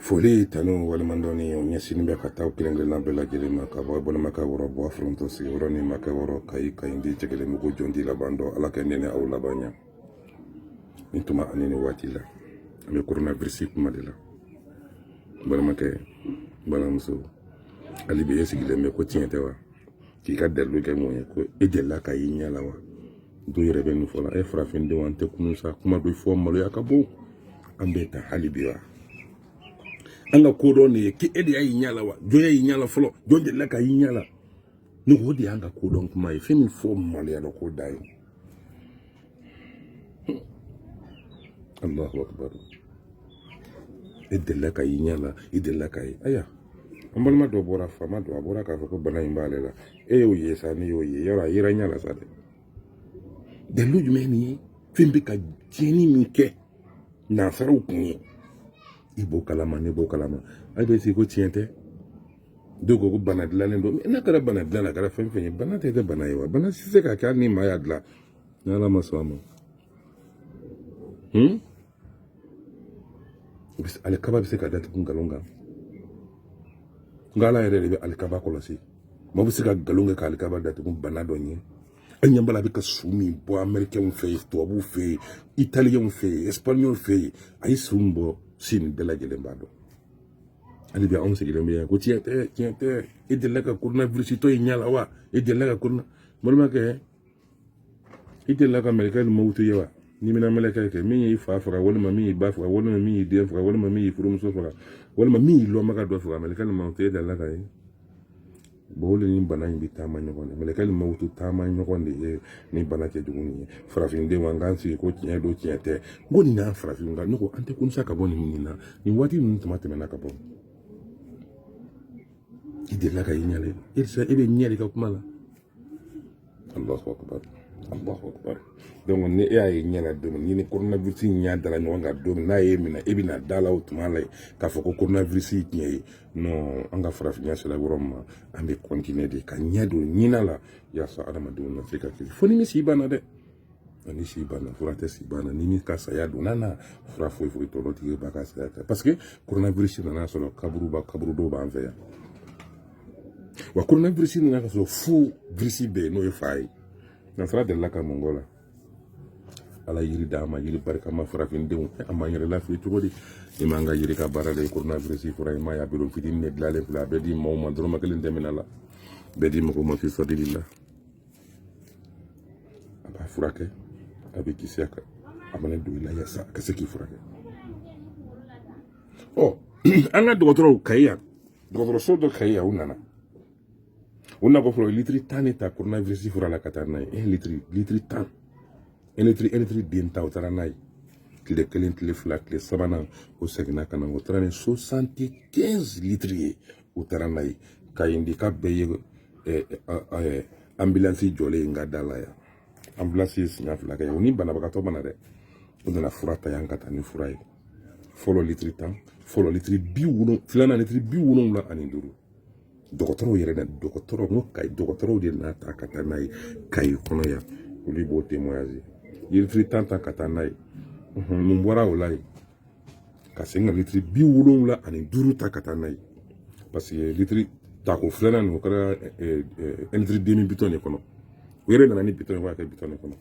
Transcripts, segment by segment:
Foli tanu walimandoni onyesini be kata ukilenge lambe la jeli makabo bona makaworo bo fronto si uroni makaworo kai ndi jegele mugo jondi la bando ala kendene au labanya intuma anini watila me coronavirus kuma de la bona make bona muso ali be yesigile me ko tiente wa ki ka delu ke mo ko edela kai nyala wa do yere be nu fola e frafinde wante kunusa kuma do fo malo yakabo ambeta halibiwa anga kodo ne ki edi ayi nyala wa joya yi nyala folo jonde laka yi nyala ni ko di anga kodo kuma e femi fo mal ya ko dai Allahu akbar edi laka yi nyala edi laka yi aya ambal ma do bora fa ma do bora ka ko bana imbale la e o yesa ni yo ye yara yira nyala sa de lu jumeni fembi ka jeni minke na faru kunye ibo kalama ne bo kalama ay be si ko tiente dogo ko bana dilalen do na kara bana dilala kara fenfenye bana te bana yiwa bana si se ka ni ma ya dila yala maswamo bis ale kaba bi se ka datu ngalonga ngala yere be ale kaba ko lasi mo bi se ka galonga ka ale kaba datu bana do nyi anyambala bi ka sumi bo americain fe to bu fe italien fe espagnol fe ay sumbo sin de la jele mbado ali bi on se gele mbiya ko tiente e de la ka coronavirus to nyala wa e de la ka corona mo ma ke e de la ka america mo wutu yewa ni mina malaka ke mi fa fra wala ma mi ba fra wala ma mi de fra wala ma mi furum so fra wala ma mi lo ma ka do fra america mo te de la ka e bole ni bana bi tama nyokonde malaka mo wutu tama nyokonde ni bana ke duguni frafin de wangansi ko tinya do tiente ngoni na frafin nga noko ante kun saka boni minina ni wati mun tamate mena ka bon ide la ka yinyale irsa ebe nyali ka kumala Allahu akbar Allahu akbar donc ne ya yinyala do ni coronavirus nya dala no nga do na yemina ebina dala utumala ka foko coronavirus nya no anga frafin ya sala woroma ambe continuer de ka nyado nyinala ya sa adama do na afrika ki foni mi si bana de ani si bana furate si bana ni mi ka sa ya do nana fra fo to loti ba ka sa parce que coronavirus na solo kaburu do ba anveya wa coronavirus na ka so fu virus be no fai na fra de la ka mongola ala yiri dama yiri barka ma frafin de amma yiri la fi to di imanga yiri ka barale coronavirus fura ma ya belo fi din ne dlale fla be di mo ma dro ma kelen de menala be di mo ko ma fi sabilillah aba furake abi kisiaka amane do ila yasa ka se ki furake oh anga dogotoro kaya dogotoro so do kaya una ko flo litri taneta coronavirus fura la katana litri tan elitri bienta utarana kile kelen kile fla kile sabana o segna kana utarane 75 litri utarana ka indika beye ambulance jole ngadala ya ambulance sina fla ka uni bana bakato bana de udana furata yankata ni furai folo litri tan folo litri biwuno filana litri biwuno la aninduru dokotoro yere na dokotoro no kai dokotoro de na ta katana kai kono ya uli bo témoignage litri tanta katana mumbora ulai kasenga litri biwuno la aninduru ta katana parce que litri ta ko filana no kara litri demi bitone kono were na ni bitone wa ka bitone kono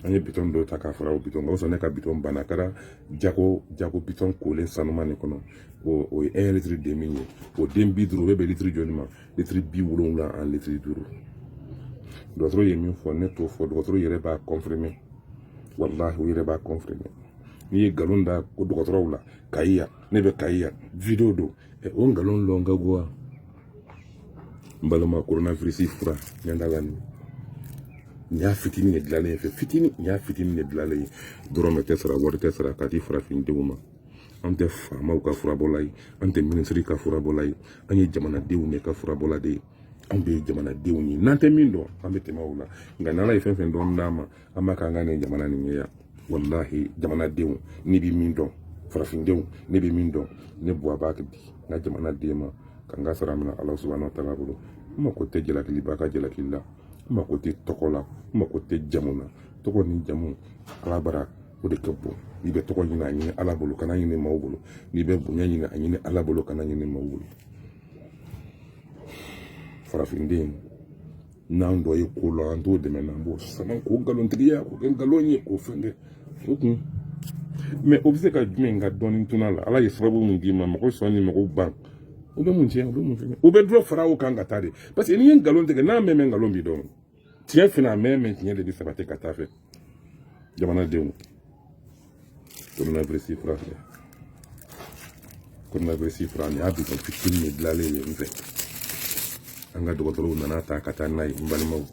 ani biton do ta ka fara o biton go so ne ka biton banakara jako biton kole sanuma ne kono o litri demi ni o dembi duro be litri jonima litri biwuno la en litri duro d'autres yemi fo neto fo d'autres yere ba confirmer wallahi yere ba confirmer ni galonda ko d'autres la kaiya ne be kaiya video do e on galon longa goa mbalama coronavirus fura nyandalani nya fitini ne dilale fe fitini nya fitini ne dilale dorome tesra wor tesra kati frafin deuma ante fama ka fura bolay ante ministry ka fura bolay anye jamana dewu ne ka fura bolade ambe jamana dewu ni nante mindo ambe temawula ngana la fen don ndama amaka ngane jamana ni ya wallahi jamana dewu ni bi mindo frafin dewu ni bi mindo ne bo ba kadi na jamana dema kanga saramna allah subhanahu wa ta'ala bulu ma ko te jela kili baka jela killa ma ko te tokola ma ko te jamuna toko ni jamu ala bara o de ka bon n'i bɛ tɔgɔ ɲini a ɲini ala bolo kana ɲini maaw bolo n'i bɛ bonya ɲini a ɲini ala bolo kana ɲini maaw bolo farafinden n'an dɔ ye ko la an t'o dɛmɛ n'an b'o sama k'o nkalontigiya k'o kɛ nkalon ye k'o fɛn kɛ o kun mais o bɛ se ka jumɛn ka dɔɔni tunna la ala ye sababu mun d'i ma mɔgɔ sɔn ni mɔgɔw ban o bɛ mun tiɲɛ o bɛ mun fɛn o bɛ dɔ fara o kan ka taa de parce que n'i ye nkalon tigɛ n'a mɛn mɛn nkalon b'i dɔn tiɲɛ fana a mɛn tiɲɛ de bɛ sabati ka taa fɛ jamanadenw coronavirus fura filɛ coronavirus fura nin y'a bitɔn fitinin de dilanlen ye n fɛ an ka dɔgɔtɔrɔw nana ta ka taa n'a ye n balimaw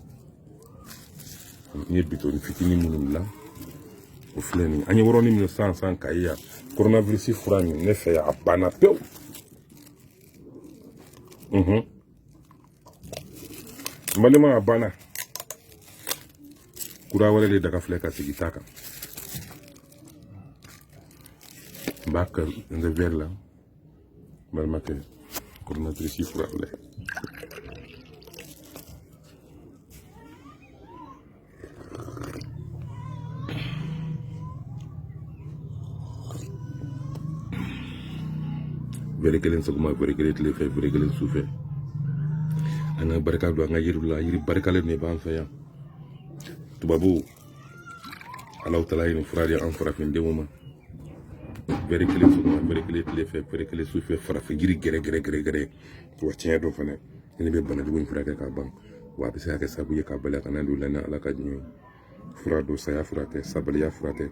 n ye bitɔn fitinin minnu dilan o filɛ nin an ye yɔrɔnin minnu san ka ye yan coronavirus fura nin ne fɛ yan a banna pewu n balima a banna kura wɛrɛ de daga filɛ ka sigi ta kan n b'a kɛ n bɛ verre la n balimakɛ coronavirus fura filɛ verre kelen sɔgɔma verre kelen tile fɛ verre kelen su fɛ an ka barika don an ka yiriw la yiri barikalen de b'an fɛ yan tubabuw alaw tala ye nin fura di an farafindenw ma verre kelen sɔgɔma verre kelen tile fɛ verre kelen su fɛ farafin yiri gɛrɛ wa tiɲɛ dɔ fana ne bɛ banajugu in furakɛ ka ban wa a bɛ se ka kɛ sababu ye ka bali ka na don la ni ala ka diɲɛ fura don saya fura tɛ sabaliya fura tɛ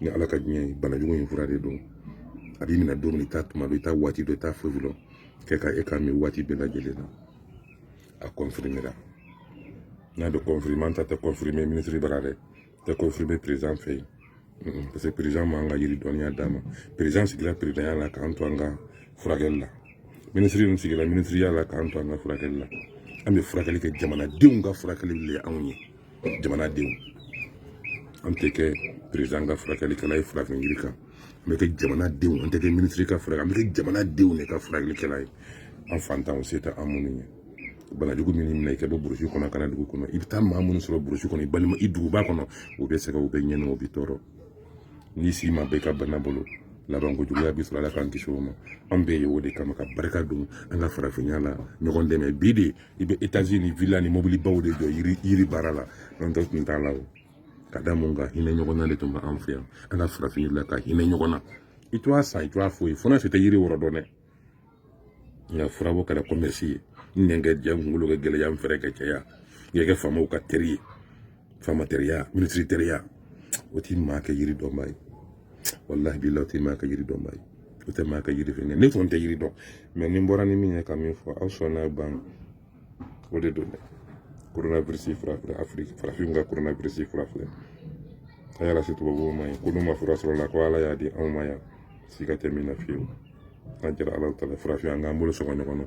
ni ala ka diɲɛ banajugu in fura de don a b'i minɛ don min i t'a tuma dɔn i t'a waati dɔn i t'a foyi dɔn kɛ ka e k'a min waati bɛɛ lajɛlen na a confirmera n'a bɛ confirmer an ta tɛ confirmer ministre bara dɛ tɛ confirmer président fɛ yen parce que président m'an ka yiri dɔnniya d'a ma président sigira présidenya la k'an to an ka furakɛli la ministre ninnu sigira ministriya la k'an to an ka furakɛli la an bɛ furakɛli kɛ jamanadenw ka furakɛli de ye anw ye jamanadenw an tɛ kɛ président ka furakɛlikɛla ye farafin yiri kan an bɛ kɛ jamanadenw an tɛ kɛ ministre ka furakɛ an bɛ kɛ jamanadenw de ka furakɛlikɛla ye an fantanw se tɛ an minnu ye banajugu min minɛ i ka bɔ burusi kɔnɔ kana dugu kɔnɔ i bɛ taa maa minnu sɔrɔ burusi kɔnɔ i balima i duguba kɔnɔ o bɛ sɛgɛn o bɛ ɲɛnɛ o bɛ tɔɔrɔ n'i si ma bɛɛ ka bana bolo laban kojuguya bɛ sɔrɔ ala k'an kisi o ma an bɛɛ ye o de kama ka barika don an ka farafinya la ɲɔgɔn dɛmɛ bi de i bɛ etazi ni villa ni mobilibaw de jɔ yiri baara la n'an tɛ tun t'a la o ka da mun kan hinɛ ɲɔgɔn na de tun bɛ an fɛ yan an ka farafin yiri la ka hinɛ ɲɔgɔn na i to a san i to a foyi fo n'a se tɛ yiri wɔrɔ dɔn dɛ nka furabɔ kɛra commerce ye n nɛnkɛ jɛ kunkolo kɛ gɛlɛya n fɛrɛ kɛ cɛya n kɛ faamaw ka teri ye faama teriya ministre teriya o t'i maa kɛ yiri dɔnba ye wallahi billahi o t'i maa kɛ yiri dɔnba ye o tɛ maa kɛ yiri fɛn ne tun tɛ yiri dɔn mais ni n bɔra ni min ye ka min fɔ aw sɔnna ban o de don dɛ coronavirus fura filɛ afiriki farafinw ka coronavirus fura filɛ a y'a lase tubabuw ma ye ko n'u ma fura sɔrɔ la ko ala y'a di anw ma yan siga tɛ min na fiyewu an jɛra ala ta la farafin an k'an bolo sɔgɔ ɲɔgɔn na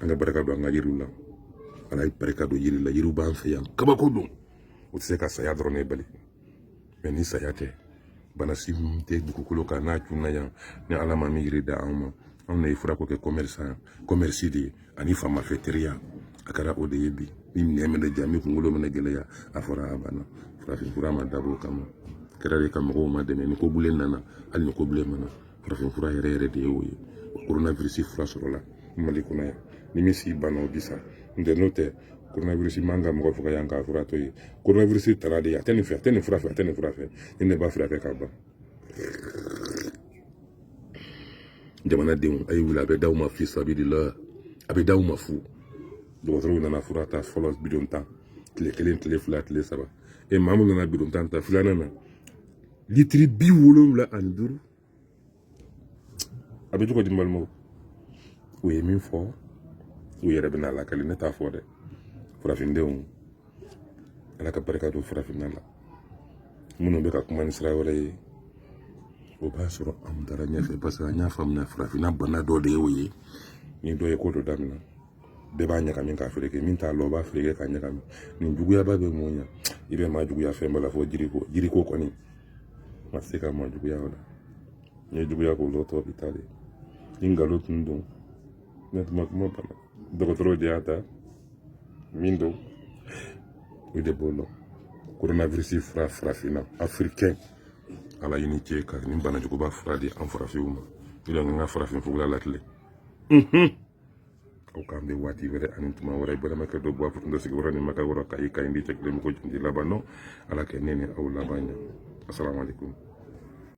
an ka barika don an ka yiriw la ala ye barika don yiri la yiriw b'an fɛ yan kabako don o tɛ se ka saya dɔrɔn ne bali mais ni saya tɛ bana si tɛ dugukolo kan n'a cunna yan ni ala ma min yiri da anw ma anw de ye furako kɛ commerce de ye ani faamafɛ teriya a kɛra o de ye bi ni minɛ minɛ ja min kunkolo minɛ gɛlɛya a fɔra a banna farafin fura ma dabɔ o kama kɛra de ka mɔgɔw ma dɛmɛ ni ko bulen nana hali ni ko bulen mana farafin fura yɛrɛ yɛrɛ de ye o ye coronavirus fura sɔrɔla mali kɔnɔ yan ni min si banna o bi sa n'o tɛ coronavirus man ka mɔgɔ faga yan k'a fura to yen coronavirus tara de a tɛ nin fɛ a tɛ nin fura fɛ a tɛ nin fura fɛ ni ne b'a furakɛ ka ban jamanadenw a ye wuli a bɛ d'aw ma fi sabilila a bɛ d'aw ma fu dɔgɔtɔrɔw nana fura ta fɔlɔ bidon tan tile kelen tile fila tile saba maa min nana bidon tan ta filanan na litiri 75 a bɛ cogo di balimaw u ye min fɔ u yɛrɛ bɛna lakali ne t'a fɔ dɛ farafindenw ala ka barika don farafinna la minnu bɛ ka kuma ni sira wɛrɛ ye o b'a sɔrɔ an taara ɲɛfɛ parce que an y'a faamuya farafinna bana dɔ de ye o ye ni dɔ ye ko dɔ daminɛ bɛɛ b'a ɲagami k'a feere min t'a lɔ o b'a feere k'a ɲagami nin juguyaba bɛ mun ɲa i bɛ maa juguya fɛn bɛɛ la fɔ jiriko kɔni ma se ka maa juguya o la n ye juguya k'o lɔtɔ bi taa de ni nkalon tun don ne tun ma kuma bana dɔgɔtɔrɔ de y'a ta min don o de b'o lɔ coronavirus fura farafinna africain ala yini ce ka ni bana jugu ba fura di an farafin ma ila nga farafin fugula latle au kambe wati wɛrɛ ani tuma wɛrɛ balama ka dɔ bɔ a fɔ sigi wɛrɛ ni maka wɛrɛ ka i ka indi cɛ kelen ko jundi labano ala kɛ ne ni aw laban ɲa assalamu alaikum